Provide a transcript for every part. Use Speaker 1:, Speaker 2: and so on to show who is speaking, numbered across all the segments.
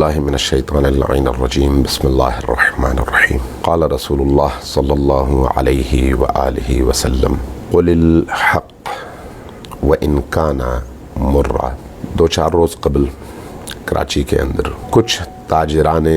Speaker 1: باللہ من الشیطان اللعین الرجیم بسم اللہ الرحمن الرحیم قال رسول اللہ صلی اللہ علیہ وآلہ وسلم قل الحق وإن کان مرا۔ 2-4 روز قبل کراچی کے اندر کچھ تاجران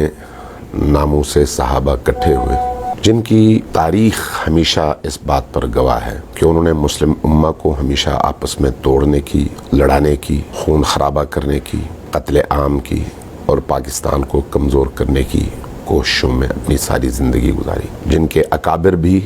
Speaker 1: ناموس صحابہ اکٹھے ہوئے جن کی تاریخ ہمیشہ اس بات پر گواہ ہے کہ انہوں نے مسلم امہ کو ہمیشہ آپس میں توڑنے کی، لڑانے کی، خون خرابہ کرنے کی، قتل عام کی اور پاکستان کو کمزور کرنے کی کوششوں میں اپنی ساری زندگی گزاری، جن کے اکابر بھی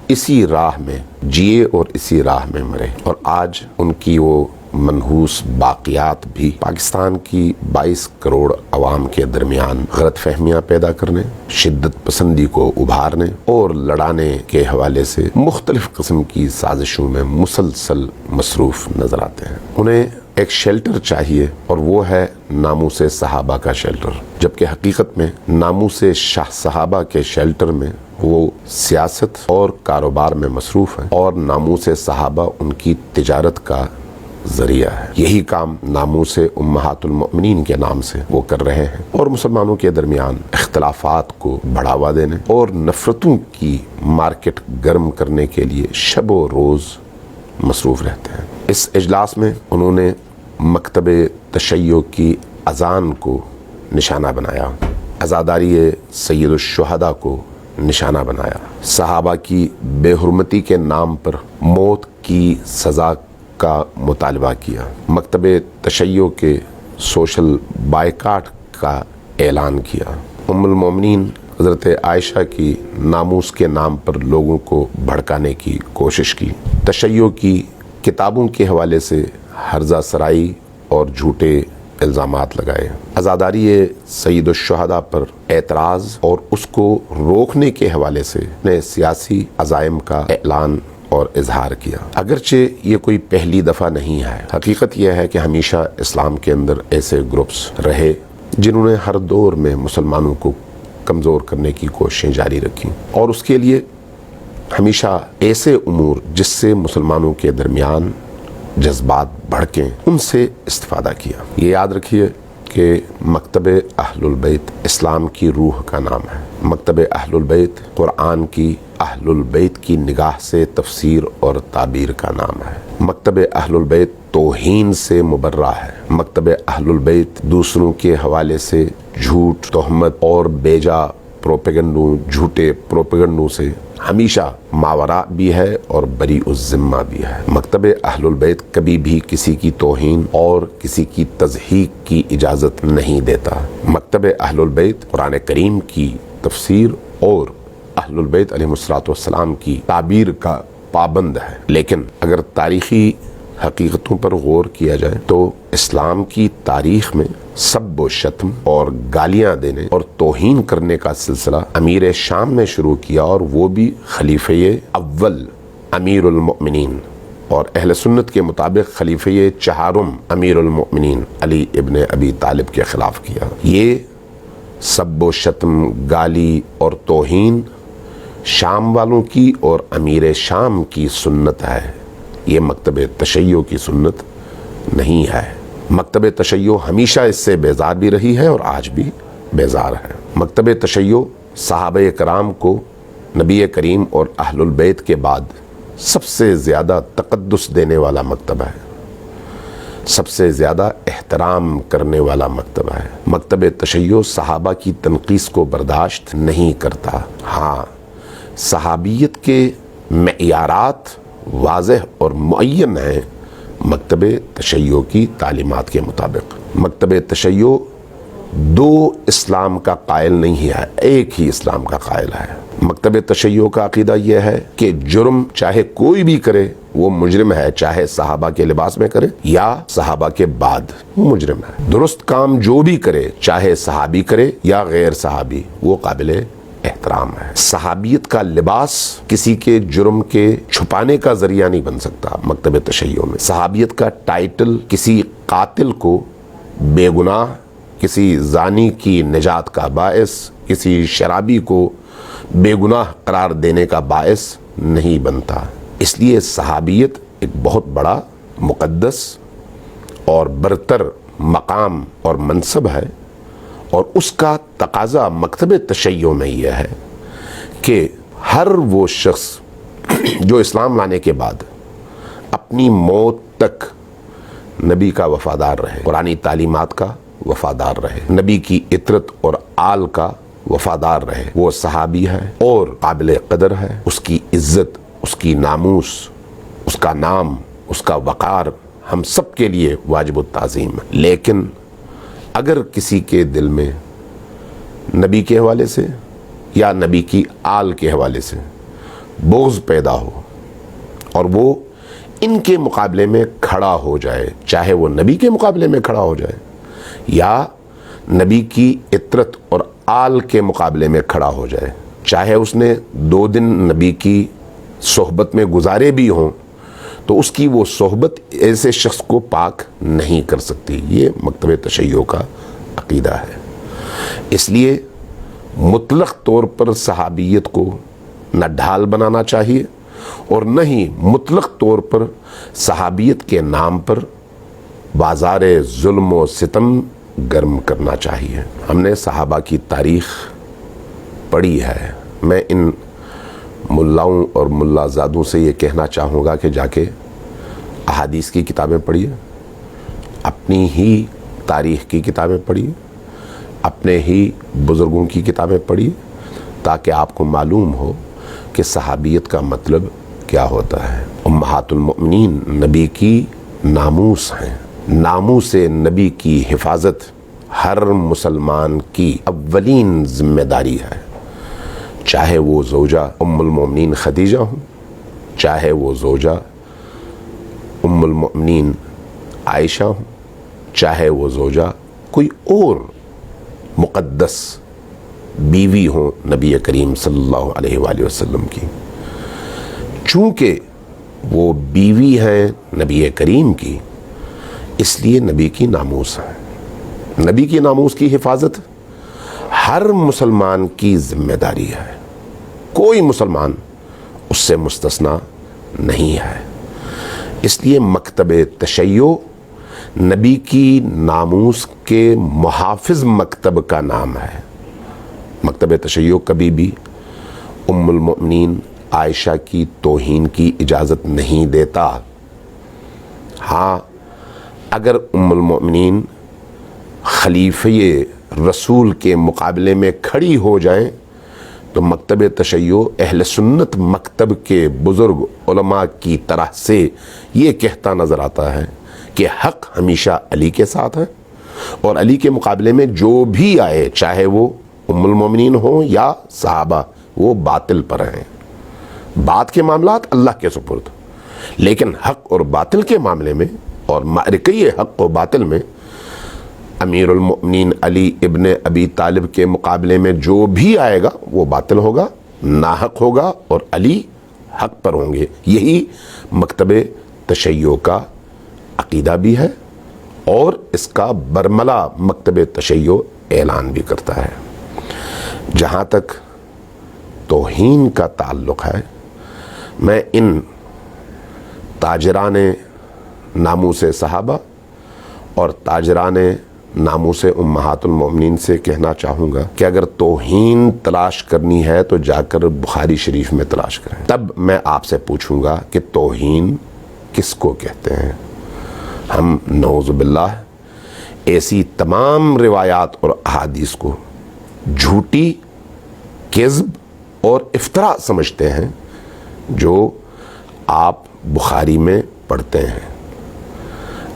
Speaker 1: اسی راہ میں جیے اور اسی راہ میں مرے، اور آج ان کی وہ منحوس باقیات بھی پاکستان کی 22 کروڑ عوام کے درمیان غلط فہمیاں پیدا کرنے، شدت پسندی کو ابھارنے اور لڑانے کے حوالے سے مختلف قسم کی سازشوں میں مسلسل مصروف نظر آتے ہیں۔ انہیں ایک شیلٹر چاہیے اور وہ ہے ناموس صحابہ کا شیلٹر، جبکہ حقیقت میں ناموس شاہ صحابہ کے شیلٹر میں وہ سیاست اور کاروبار میں مصروف ہیں، اور ناموس صحابہ ان کی تجارت کا ذریعہ ہے۔ یہی کام ناموس امہات المؤمنین کے نام سے وہ کر رہے ہیں، اور مسلمانوں کے درمیان اختلافات کو بڑھاوا دینے اور نفرتوں کی مارکیٹ گرم کرنے کے لیے شب و روز مصروف رہتے ہیں۔ اس اجلاس میں انہوں نے مکتب تشیع کی اذان کو نشانہ بنایا، عزاداری سید الشہداء کو نشانہ بنایا، صحابہ کی بے حرمتی کے نام پر موت کی سزا کا مطالبہ کیا، مکتب تشیع کے سوشل بائیکاٹ کا اعلان کیا، ام المومنین حضرت عائشہ کی ناموس کے نام پر لوگوں کو بھڑکانے کی کوشش کی، تشیع کی کتابوں کے حوالے سے ہرزہ سرائی اور جھوٹے الزامات لگائے، عزاداری سید الشہداء پر اعتراض اور اس کو روکنے کے حوالے سے نے سیاسی عزائم کا اعلان اور اظہار کیا۔ اگرچہ یہ کوئی پہلی دفعہ نہیں ہے، حقیقت یہ ہے کہ ہمیشہ اسلام کے اندر ایسے گروپس رہے جنہوں نے ہر دور میں مسلمانوں کو کمزور کرنے کی کوششیں جاری رکھی، اور اس کے لیے ہمیشہ ایسے امور جس سے مسلمانوں کے درمیان جذبات بھڑکیں ان سے استفادہ کیا۔ یہ یاد رکھیے کہ مکتب اہل البیت اسلام کی روح کا نام ہے، مکتب اہل البیت قرآن کی اہل البیت کی نگاہ سے تفسیر اور تعبیر کا نام ہے، مکتب اہل البیت توہین سے مبرہ ہے، مکتب اہل البیت دوسروں کے حوالے سے جھوٹ، تہمت اور بیجا پروپیگنڈوں، جھوٹے پروپیگنڈوں سے ہمیشہ ماورا بھی ہے اور بری الذمہ بھی ہے۔ مکتب اہل البیت کبھی بھی کسی کی توہین اور کسی کی تضحیق کی اجازت نہیں دیتا۔ مکتب اہل البیت قرآن کریم کی تفسیر اور اہل البیت علیہ السلام کی تعبیر کا پابند ہے، لیکن اگر تاریخی حقیقتوں پر غور کیا جائے تو اسلام کی تاریخ میں سب و شتم اور گالیاں دینے اور توہین کرنے کا سلسلہ امیر شام نے شروع کیا، اور وہ بھی خلیفہ اول امیر المؤمنین، اور اہل سنت کے مطابق خلیفہ چہارم امیر المؤمنین علی ابن ابی طالب کے خلاف کیا۔ یہ سب و شتم، گالی اور توہین شام والوں کی اور امیر شام کی سنت ہے، یہ مکتب تشیع کی سنت نہیں ہے۔ مکتب تشیع ہمیشہ اس سے بیزار بھی رہی ہے اور آج بھی بیزار ہے۔ مکتب تشیع صحابہ کرام کو نبی کریم اور اہل البیت کے بعد سب سے زیادہ تقدس دینے والا مکتبہ ہے، سب سے زیادہ احترام کرنے والا مکتبہ ہے۔ مکتب تشیع صحابہ کی تنقیص کو برداشت نہیں کرتا۔ ہاں، صحابیت کے معیارات واضح اور معین ہیں مکتب تشیع کی تعلیمات کے مطابق۔ مکتب تشیع دو اسلام کا قائل نہیں ہے، ایک ہی اسلام کا قائل ہے۔ مکتب تشیع کا عقیدہ یہ ہے کہ جرم چاہے کوئی بھی کرے وہ مجرم ہے، چاہے صحابہ کے لباس میں کرے یا صحابہ کے بعد، وہ مجرم ہے۔ درست کام جو بھی کرے، چاہے صحابی کرے یا غیر صحابی، وہ قابل احترام ہے۔ صحابیت کا لباس کسی کے جرم کے چھپانے کا ذریعہ نہیں بن سکتا۔ مکتب تشیع میں صحابیت کا ٹائٹل کسی قاتل کو بے گناہ، کسی زانی کی نجات کا باعث، کسی شرابی کو بے گناہ قرار دینے کا باعث نہیں بنتا۔ اس لیے صحابیت ایک بہت بڑا مقدس اور برتر مقام اور منصب ہے، اور اس کا تقاضا مکتب تشیع میں یہ ہے کہ ہر وہ شخص جو اسلام لانے کے بعد اپنی موت تک نبی کا وفادار رہے، قرآنی تعلیمات کا وفادار رہے، نبی کی عطرت اور آل کا وفادار رہے، وہ صحابی ہے اور قابل قدر ہے، اس کی عزت، اس کی ناموس، اس کا نام، اس کا وقار ہم سب کے لیے واجب التعظیم ہے۔ لیکن اگر کسی کے دل میں نبی کے حوالے سے یا نبی کی آل کے حوالے سے بغض پیدا ہو اور وہ ان کے مقابلے میں کھڑا ہو جائے، چاہے وہ نبی کے مقابلے میں کھڑا ہو جائے یا نبی کی عطرت اور آل کے مقابلے میں کھڑا ہو جائے، چاہے اس نے 2 دن نبی کی صحبت میں گزارے بھی ہوں، تو اس کی وہ صحبت ایسے شخص کو پاک نہیں کر سکتی۔ یہ مکتب تشیع کا عقیدہ ہے۔ اس لیے مطلق طور پر صحابیت کو نہ ڈھال بنانا چاہیے اور نہ ہی مطلق طور پر صحابیت کے نام پر بازار ظلم و ستم گرم کرنا چاہیے۔ ہم نے صحابہ کی تاریخ پڑھی ہے۔ میں ان ملاؤں اور ملا زادوں سے یہ کہنا چاہوں گا کہ جا کے احادیث کی کتابیں پڑھیے، اپنی ہی تاریخ کی کتابیں پڑھیے، اپنے ہی بزرگوں کی کتابیں پڑھیے، تاکہ آپ کو معلوم ہو کہ صحابیت کا مطلب کیا ہوتا ہے۔ امہات المؤمنین نبی کی ناموس ہیں۔ ناموس نبی کی حفاظت ہر مسلمان کی اولین ذمہ داری ہے، چاہے وہ زوجہ ام المؤمنین خدیجہ ہوں، چاہے وہ زوجہ ام المؤمنین عائشہ ہوں، چاہے وہ زوجہ کوئی اور مقدس بیوی ہوں نبی کریم صلی اللہ علیہ وآلہ وسلم کی۔ چونکہ وہ بیوی ہیں نبی کریم کی، اس لیے نبی کی ناموس ہے۔ نبی کی ناموس کی حفاظت ہر مسلمان کی ذمہ داری ہے، کوئی مسلمان اس سے مستثنا نہیں ہے۔ اس لیے مکتب تشیع نبی کی ناموس کے محافظ مکتب کا نام ہے۔ مکتب تشیع کبھی بھی ام المؤمنین عائشہ کی توہین کی اجازت نہیں دیتا۔ ہاں، اگر ام المؤمنین خلیفہ رسول کے مقابلے میں کھڑی ہو جائیں تو مکتب تشیع اہل سنت مکتب کے بزرگ علماء کی طرح سے یہ کہتا نظر آتا ہے کہ حق ہمیشہ علی کے ساتھ ہے اور علی کے مقابلے میں جو بھی آئے، چاہے وہ ام المؤمنین ہوں یا صحابہ، وہ باطل پر ہیں۔ بات کے معاملات اللہ کے سپرد، لیکن حق اور باطل کے معاملے میں اور معرکہ حق و باطل میں امیر المؤمنین علی ابن ابی طالب کے مقابلے میں جو بھی آئے گا وہ باطل ہوگا، ناحق ہوگا، اور علی حق پر ہوں گے۔ یہی مکتب تشیع کا عقیدہ بھی ہے اور اس کا برملا مکتب تشیع اعلان بھی کرتا ہے۔ جہاں تک توہین کا تعلق ہے، میں ان تاجران ناموس صحابہ اور تاجران ناموس امہات المؤمنین سے کہنا چاہوں گا کہ اگر توہین تلاش کرنی ہے تو جا کر بخاری شریف میں تلاش کریں۔ تب میں آپ سے پوچھوں گا کہ توہین کس کو کہتے ہیں؟ ہم نعوذ باللہ ایسی تمام روایات اور احادیث کو جھوٹی، کذب اور افتراء سمجھتے ہیں جو آپ بخاری میں پڑھتے ہیں۔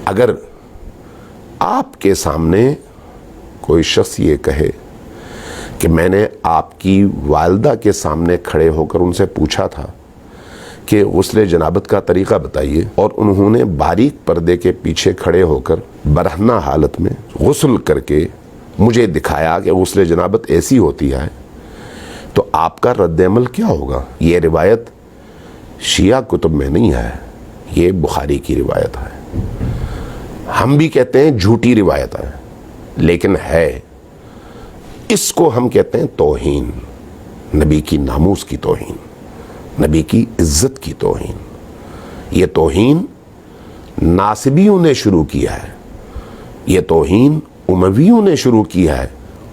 Speaker 1: اگر آپ کے سامنے کوئی شخص یہ کہے کہ میں نے آپ کی والدہ کے سامنے کھڑے ہو کر ان سے پوچھا تھا کہ غسل جنابت کا طریقہ بتائیے، اور انہوں نے باریک پردے کے پیچھے کھڑے ہو کر برہنہ حالت میں غسل کر کے مجھے دکھایا کہ غسل جنابت ایسی ہوتی ہے، تو آپ کا رد عمل کیا ہوگا؟ یہ روایت شیعہ کتب میں نہیں ہے، یہ بخاری کی روایت ہے۔ ہم بھی کہتے ہیں جھوٹی روایت ہے، لیکن ہے۔ اس کو ہم کہتے ہیں توہین، نبی کی ناموس کی توہین، نبی کی عزت کی توہین۔ یہ توہین ناصبیوں نے شروع کیا ہے، یہ توہین امویوں نے شروع کی ہے،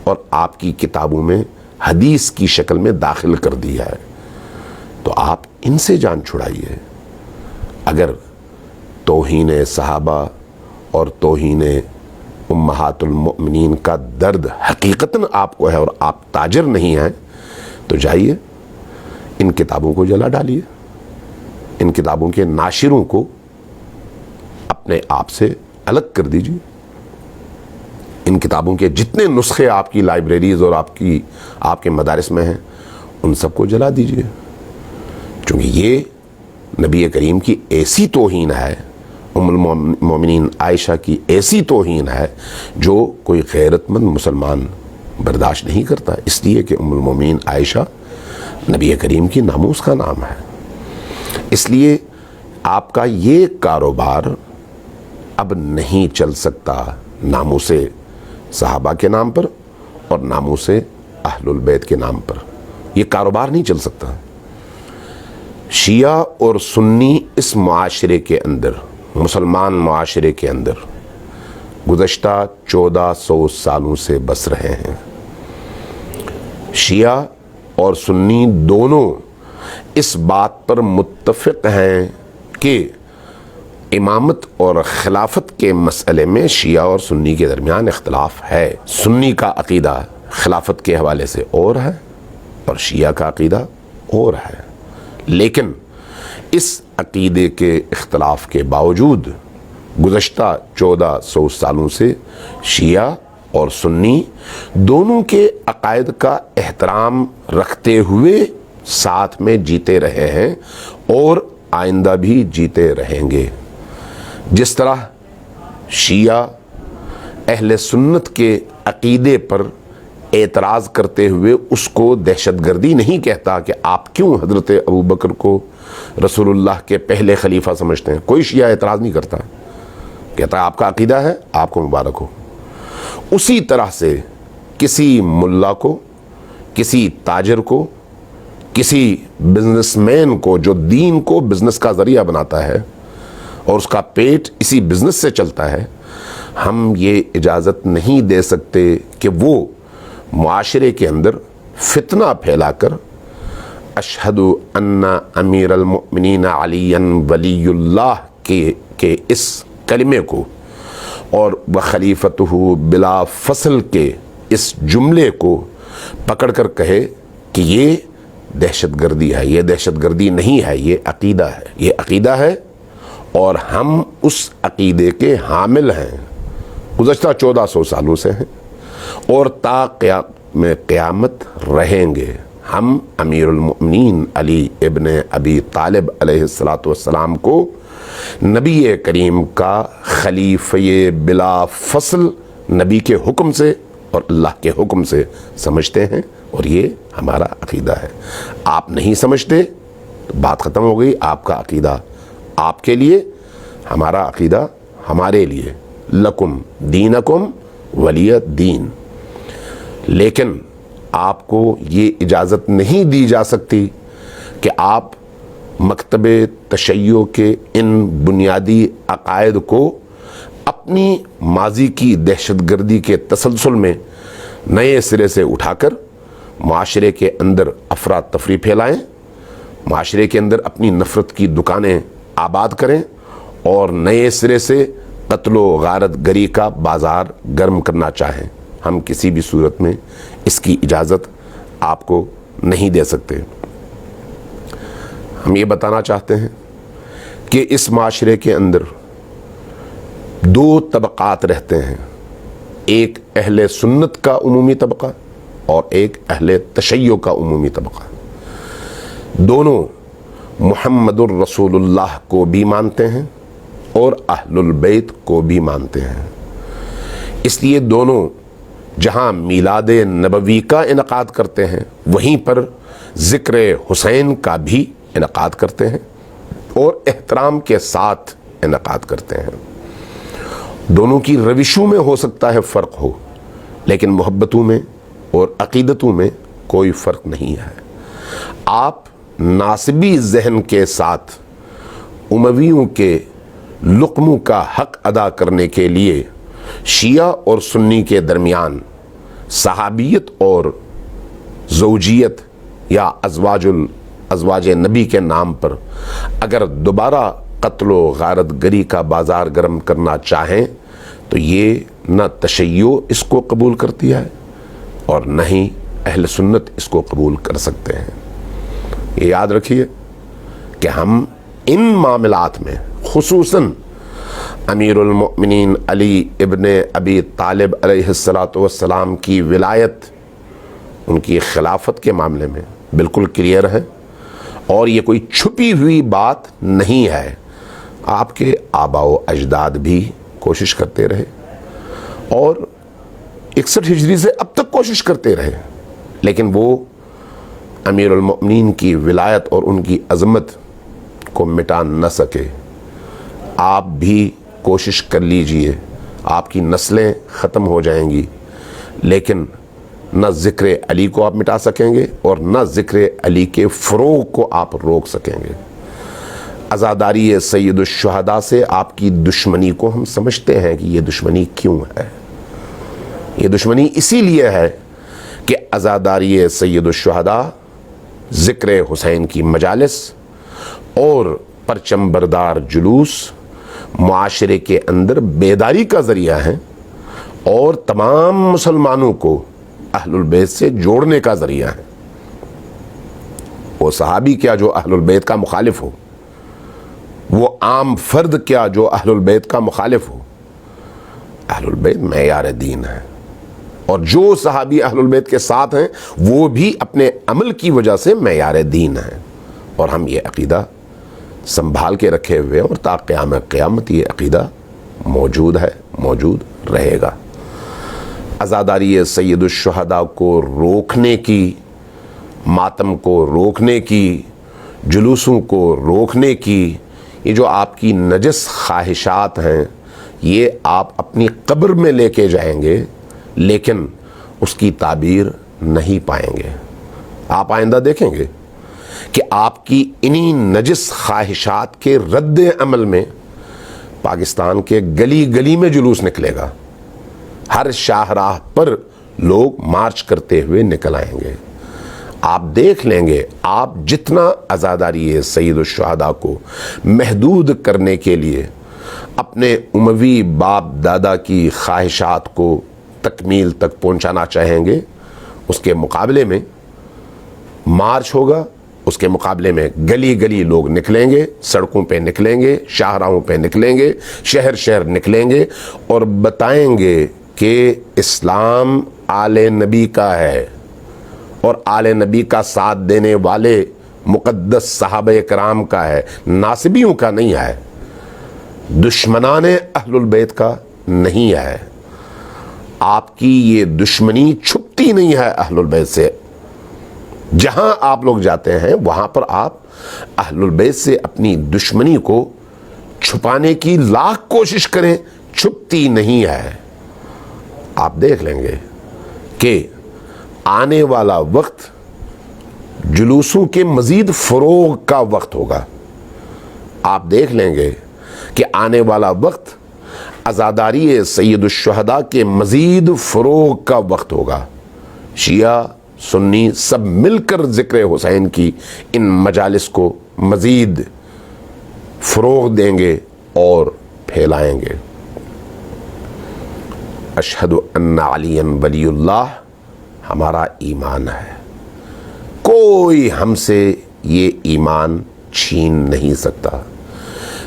Speaker 1: اور آپ کی کتابوں میں حدیث کی شکل میں داخل کر دیا ہے، تو آپ ان سے جان چھڑائیے۔ اگر توہین صحابہ اور توہین امہات المؤمنین کا درد حقیقتاً آپ کو ہے اور آپ تاجر نہیں ہیں، تو جائیے ان کتابوں کو جلا ڈالیے، ان کتابوں کے ناشروں کو اپنے آپ سے الگ کر دیجیے، ان کتابوں کے جتنے نسخے آپ کی لائبریریز اور آپ کے مدارس میں ہیں ان سب کو جلا دیجیے، چونکہ یہ نبی کریم کی ایسی توہین ہے، ام المومنین عائشہ کی ایسی توہین ہے جو کوئی غیرت مند مسلمان برداشت نہیں کرتا، اس لیے کہ ام المومنین عائشہ نبی کریم کی ناموس کا نام ہے۔ اس لیے آپ کا یہ کاروبار اب نہیں چل سکتا ناموس صحابہ کے نام پر اور ناموس اہل البیت کے نام پر، یہ کاروبار نہیں چل سکتا۔ شیعہ اور سنی اس معاشرے کے اندر، مسلمان معاشرے کے اندر گزشتہ 1400 سالوں سے بس رہے ہیں۔ شیعہ اور سنی دونوں اس بات پر متفق ہیں کہ امامت اور خلافت کے مسئلے میں شیعہ اور سنی کے درمیان اختلاف ہے۔ سنی کا عقیدہ خلافت کے حوالے سے اور ہے اور شیعہ کا عقیدہ اور ہے، لیکن اس عقیدے کے اختلاف کے باوجود گزشتہ 1400 سالوں سے شیعہ اور سنی دونوں کے عقائد کا احترام رکھتے ہوئے ساتھ میں جیتے رہے ہیں اور آئندہ بھی جیتے رہیں گے۔ جس طرح شیعہ اہل سنت کے عقیدے پر اعتراض کرتے ہوئے اس کو دہشت گردی نہیں کہتا کہ آپ کیوں حضرت ابوبکر کو رسول اللہ کے پہلے خلیفہ سمجھتے ہیں، کوئی شیعہ اعتراض نہیں کرتا، کہتا ہے آپ کا عقیدہ ہے، آپ کو مبارک ہو۔ اسی طرح سے کسی ملا کو، کسی تاجر کو، کسی بزنس مین کو جو دین کو بزنس کا ذریعہ بناتا ہے اور اس کا پیٹ اسی بزنس سے چلتا ہے، ہم یہ اجازت نہیں دے سکتے کہ وہ معاشرے کے اندر فتنہ پھیلا کر اشہد ان امیر المؤمنین علی ولی اللہ کے اس کلمے کو اور وخلیفتہ بلا فصل کے اس جملے کو پکڑ کر کہے کہ یہ دہشت گردی ہے۔ یہ دہشت گردی نہیں ہے، یہ عقیدہ ہے، یہ عقیدہ ہے اور ہم اس عقیدے کے حامل ہیں، گزشتہ 1400 سالوں سے ہیں اور تا قیامت رہیں گے۔ ہم امیر المؤمنین علی ابن ابی طالب علیہ السلام کو نبی کریم کا خلیفہ بلا فصل نبی کے حکم سے اور اللہ کے حکم سے سمجھتے ہیں اور یہ ہمارا عقیدہ ہے۔ آپ نہیں سمجھتے، بات ختم ہو گئی، آپ کا عقیدہ آپ کے لیے، ہمارا عقیدہ ہمارے لیے، لکم دینکم ولی دین۔ لیکن آپ کو یہ اجازت نہیں دی جا سکتی کہ آپ مکتب تشیع کے ان بنیادی عقائد کو اپنی ماضی کی دہشت گردی کے تسلسل میں نئے سرے سے اٹھا کر معاشرے کے اندر افراتفری پھیلائیں، معاشرے کے اندر اپنی نفرت کی دکانیں آباد کریں اور نئے سرے سے قتل و غارت گری کا بازار گرم کرنا چاہیں۔ ہم کسی بھی صورت میں اس کی اجازت آپ کو نہیں دے سکتے۔ ہم یہ بتانا چاہتے ہیں کہ اس معاشرے کے اندر دو طبقات رہتے ہیں، ایک اہل سنت کا عمومی طبقہ اور ایک اہل تشیع کا عمومی طبقہ۔ دونوں محمد الرسول اللہ کو بھی مانتے ہیں اور اہل البیت کو بھی مانتے ہیں۔ اس لیے دونوں جہاں میلاد نبوی کا انعقاد کرتے ہیں وہیں پر ذکر حسین کا بھی انعقاد کرتے ہیں اور احترام کے ساتھ انعقاد کرتے ہیں۔ دونوں کی روشوں میں ہو سکتا ہے فرق ہو، لیکن محبتوں میں اور عقیدتوں میں کوئی فرق نہیں ہے۔ آپ ناسبی ذہن کے ساتھ امویوں کے لقموں کا حق ادا کرنے کے لیے شیعہ اور سنی کے درمیان صحابیت اور زوجیت یا ازواج نبی کے نام پر اگر دوبارہ قتل و غارت گری کا بازار گرم کرنا چاہیں تو یہ نہ تشیع اس کو قبول کرتی ہے اور نہ ہی اہل سنت اس کو قبول کر سکتے ہیں۔ یہ یاد رکھیے کہ ہم ان معاملات میں خصوصاً امیر المؤمنین علی ابن ابی طالب علیہ السلام کی ولایت، ان کی خلافت کے معاملے میں بالکل کلیئر ہے، اور یہ کوئی چھپی ہوئی بات نہیں ہے۔ آپ کے آباء و اجداد بھی کوشش کرتے رہے اور 61 ہجری سے اب تک کوشش کرتے رہے، لیکن وہ امیر المؤمنین کی ولایت اور ان کی عظمت کو مٹا نہ سکے۔ آپ بھی کوشش کر لیجئے، آپ کی نسلیں ختم ہو جائیں گی، لیکن نہ ذکر علی کو آپ مٹا سکیں گے اور نہ ذکر علی کے فروغ کو آپ روک سکیں گے۔ عزاداری سید الشہداء سے آپ کی دشمنی کو ہم سمجھتے ہیں کہ یہ دشمنی کیوں ہے۔ یہ دشمنی اسی لیے ہے کہ عزاداری سید الشہداء ذکر حسین کی مجالس اور پرچم بردار جلوس معاشرے کے اندر بیداری کا ذریعہ ہیں اور تمام مسلمانوں کو اہل البیت سے جوڑنے کا ذریعہ ہے۔ وہ صحابی کیا جو اہل البیت کا مخالف ہو، وہ عام فرد کیا جو اہل البیت کا مخالف ہو، اہل البیت معیار دین ہے، اور جو صحابی اہل البیت کے ساتھ ہیں وہ بھی اپنے عمل کی وجہ سے معیار دین ہیں، اور ہم یہ عقیدہ سنبھال کے رکھے ہوئے اور تا قیام قیامت یہ عقیدہ موجود ہے، موجود رہے گا۔ عزاداری سید الشہداء کو روکنے کی، ماتم کو روکنے کی، جلوسوں کو روکنے کی، یہ جو آپ کی نجس خواہشات ہیں یہ آپ اپنی قبر میں لے کے جائیں گے، لیکن اس کی تعبیر نہیں پائیں گے۔ آپ آئندہ دیکھیں گے کہ آپ کی انہی نجس خواہشات کے رد عمل میں پاکستان کے گلی گلی میں جلوس نکلے گا، ہر شاہراہ پر لوگ مارچ کرتے ہوئے نکل آئیں گے۔ آپ دیکھ لیں گے، آپ جتنا عزاداری سید الشہداء کو محدود کرنے کے لیے اپنے اموی باپ دادا کی خواہشات کو تکمیل تک پہنچانا چاہیں گے، اس کے مقابلے میں مارچ ہوگا، اس کے مقابلے میں گلی گلی لوگ نکلیں گے، سڑکوں پہ نکلیں گے، شاہراہوں پہ نکلیں گے، شہر شہر نکلیں گے اور بتائیں گے کہ اسلام آل نبی کا ہے اور آل نبی کا ساتھ دینے والے مقدس صحابہ کرام کا ہے، ناصبیوں کا نہیں ہے، دشمنان اہل البیت کا نہیں ہے۔ آپ کی یہ دشمنی چھپتی نہیں ہے اہل البیت سے، جہاں آپ لوگ جاتے ہیں وہاں پر آپ اہل البیت سے اپنی دشمنی کو چھپانے کی لاکھ کوشش کریں، چھپتی نہیں ہے۔ آپ دیکھ لیں گے کہ آنے والا وقت جلوسوں کے مزید فروغ کا وقت ہوگا۔ آپ دیکھ لیں گے کہ آنے والا وقت عزاداری سید الشہداء کے مزید فروغ کا وقت ہوگا۔ شیعہ سنی سب مل کر ذکر حسین کی ان مجالس کو مزید فروغ دیں گے اور پھیلائیں گے۔ اشہد ان علی ولی اللہ ہمارا ایمان ہے، کوئی ہم سے یہ ایمان چھین نہیں سکتا۔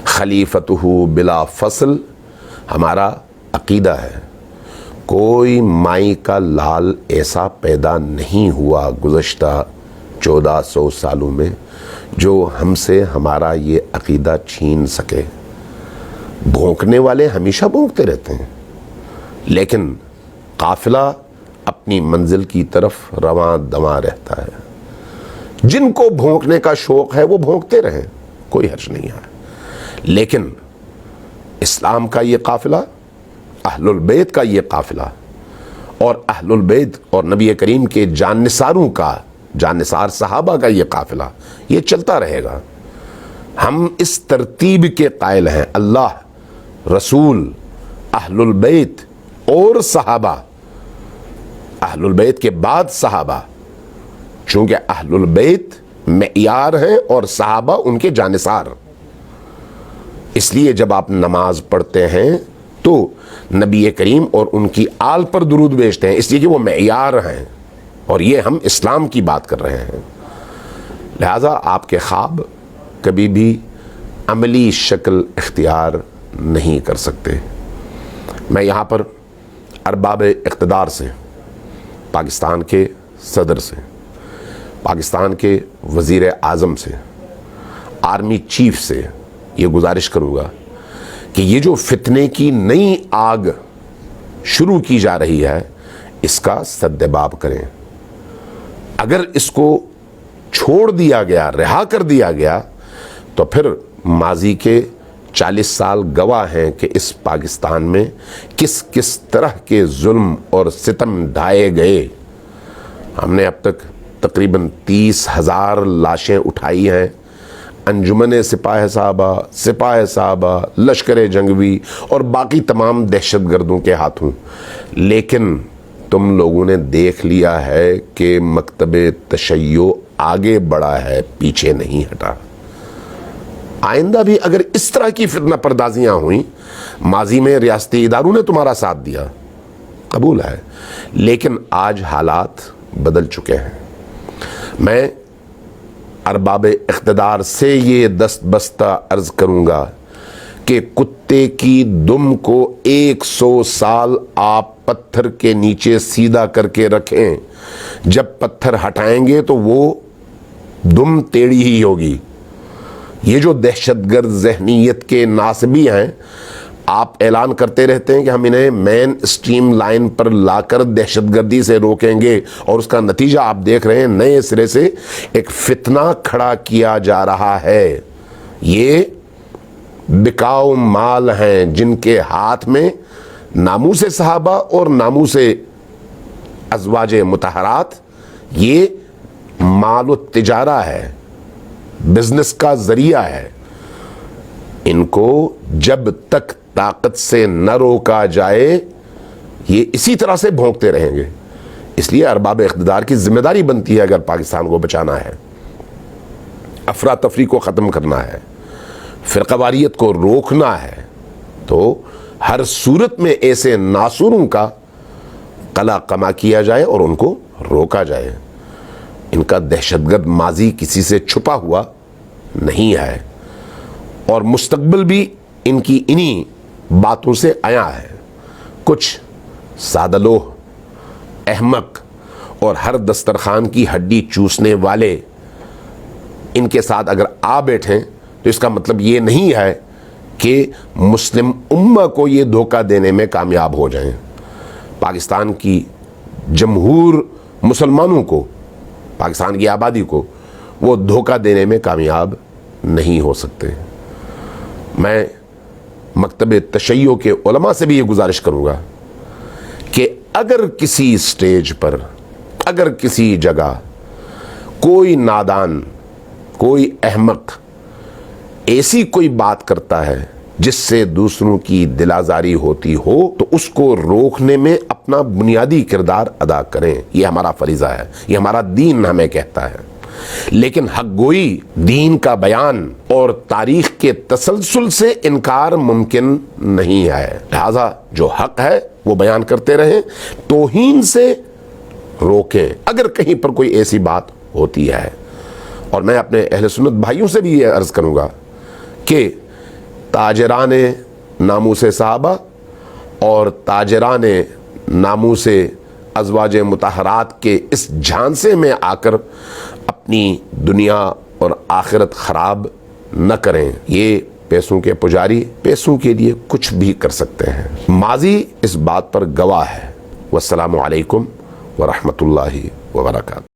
Speaker 1: خلیفتہ بلا فصل ہمارا عقیدہ ہے، کوئی مائی کا لال ایسا پیدا نہیں ہوا گزشتہ 1400 سالوں میں جو ہم سے ہمارا یہ عقیدہ چھین سکے۔ بھونکنے والے ہمیشہ بھونکتے رہتے ہیں، لیکن قافلہ اپنی منزل کی طرف رواں دواں رہتا ہے۔ جن کو بھونکنے کا شوق ہے وہ بھونکتے رہیں، کوئی حرج نہیں ہے، لیکن اسلام کا یہ قافلہ، اہل البیت کا یہ قافلہ اور اہل البیت اور نبی کریم کے جاننثاروں کا، جاننثار صحابہ کا یہ قافلہ یہ چلتا رہے گا۔ ہم اس ترتیب کے قائل ہیں، اللہ، رسول، اہل البیت اور صحابہ، اہل البیت کے بعد صحابہ، چونکہ اہل البیت معیار ہیں اور صحابہ ان کے جانثار، اس لیے جب آپ نماز پڑھتے ہیں تو نبی کریم اور ان کی آل پر درود بھیجتے ہیں، اس لیے کہ وہ معیار ہیں، اور یہ ہم اسلام کی بات کر رہے ہیں۔ لہذا آپ کے خواب کبھی بھی عملی شکل اختیار نہیں کر سکتے۔ میں یہاں پر ارباب اقتدار سے، پاکستان کے صدر سے، پاکستان کے وزیر اعظم سے، آرمی چیف سے یہ گزارش کروں گا کہ یہ جو فتنے کی نئی آگ شروع کی جا رہی ہے، اس کا سدباب کریں۔ اگر اس کو چھوڑ دیا گیا، رہا کر دیا گیا، تو پھر ماضی کے 40 سال گواہ ہیں کہ اس پاکستان میں کس کس طرح کے ظلم اور ستم ڈھائے گئے۔ ہم نے اب تک تقریباً 30,000 لاشیں اٹھائی ہیں، انجمن سپاہ صحابہ، لشکر جنگوی اور باقی تمام دہشت گردوں کے ہاتھوں، لیکن تم لوگوں نے دیکھ لیا ہے کہ مکتب تشیع آگے بڑھا ہے، پیچھے نہیں ہٹا۔ آئندہ بھی اگر اس طرح کی فتنہ پردازیاں ہوئیں، ماضی میں ریاستی اداروں نے تمہارا ساتھ دیا، قبول ہے، لیکن آج حالات بدل چکے ہیں۔ میں ارباب اقتدار سے یہ دست بستہ عرض کروں گا کہ کتے کی دم کو 100 سال آپ پتھر کے نیچے سیدھا کر کے رکھیں، جب پتھر ہٹائیں گے تو وہ دم ٹیڑھی ہی ہوگی۔ یہ جو دہشت گرد ذہنیت کے ناصبی ہیں، آپ اعلان کرتے رہتے ہیں کہ ہم انہیں مین اسٹریم لائن پر لا کر دہشت گردی سے روکیں گے، اور اس کا نتیجہ آپ دیکھ رہے ہیں، نئے سرے سے ایک فتنہ کھڑا کیا جا رہا ہے۔ یہ بکاؤ مال ہیں جن کے ہاتھ میں ناموس صحابہ اور ناموس ازواج مطہرات، یہ مال و تجارہ ہے، بزنس کا ذریعہ ہے۔ ان کو جب تک طاقت سے نہ روکا جائے، یہ اسی طرح سے بھونکتے رہیں گے۔ اس لیے ارباب اقتدار کی ذمہ داری بنتی ہے، اگر پاکستان کو بچانا ہے، افراتفری کو ختم کرنا ہے، فرقہ واریت کو روکنا ہے، تو ہر صورت میں ایسے ناصوروں کا قلع قمع کیا جائے اور ان کو روکا جائے۔ ان کا دہشت گرد ماضی کسی سے چھپا ہوا نہیں ہے، اور مستقبل بھی ان کی انہی باتوں سے آیا ہے۔ کچھ سادہ لوہ، احمق اور ہر دسترخوان کی ہڈی چوسنے والے ان کے ساتھ اگر آ بیٹھیں تو اس کا مطلب یہ نہیں ہے کہ مسلم امہ کو یہ دھوکہ دینے میں کامیاب ہو جائیں۔ پاکستان کی جمہور مسلمانوں کو، پاکستان کی آبادی کو وہ دھوکہ دینے میں کامیاب نہیں ہو سکتے۔ میں مکتب تشیع کے علماء سے بھی یہ گزارش کروں گا کہ اگر کسی سٹیج پر، اگر کسی جگہ کوئی نادان، کوئی احمق ایسی کوئی بات کرتا ہے جس سے دوسروں کی دل آزاری ہوتی ہو، تو اس کو روکنے میں اپنا بنیادی کردار ادا کریں۔ یہ ہمارا فریضہ ہے، یہ ہمارا دین ہمیں کہتا ہے۔ لیکن حق گوئی، دین کا بیان اور تاریخ کے تسلسل سے انکار ممکن نہیں ہے۔ لہذا جو حق ہے وہ بیان کرتے رہیں، توہین سے روکیں اگر کہیں پر کوئی ایسی بات ہوتی ہے۔ اور میں اپنے اہل سنت بھائیوں سے بھی یہ عرض کروں گا کہ تاجران ناموس صحابہ اور تاجران ناموس ازواج مطہرات کے اس جھانسے میں آ کر اپنی دنیا اور آخرت خراب نہ کریں۔ یہ پیسوں کے پجاری پیسوں کے لیے کچھ بھی کر سکتے ہیں۔ ماضی اس بات پر گواہ ہے۔ والسلام علیکم ورحمۃ اللہ وبرکاتہ۔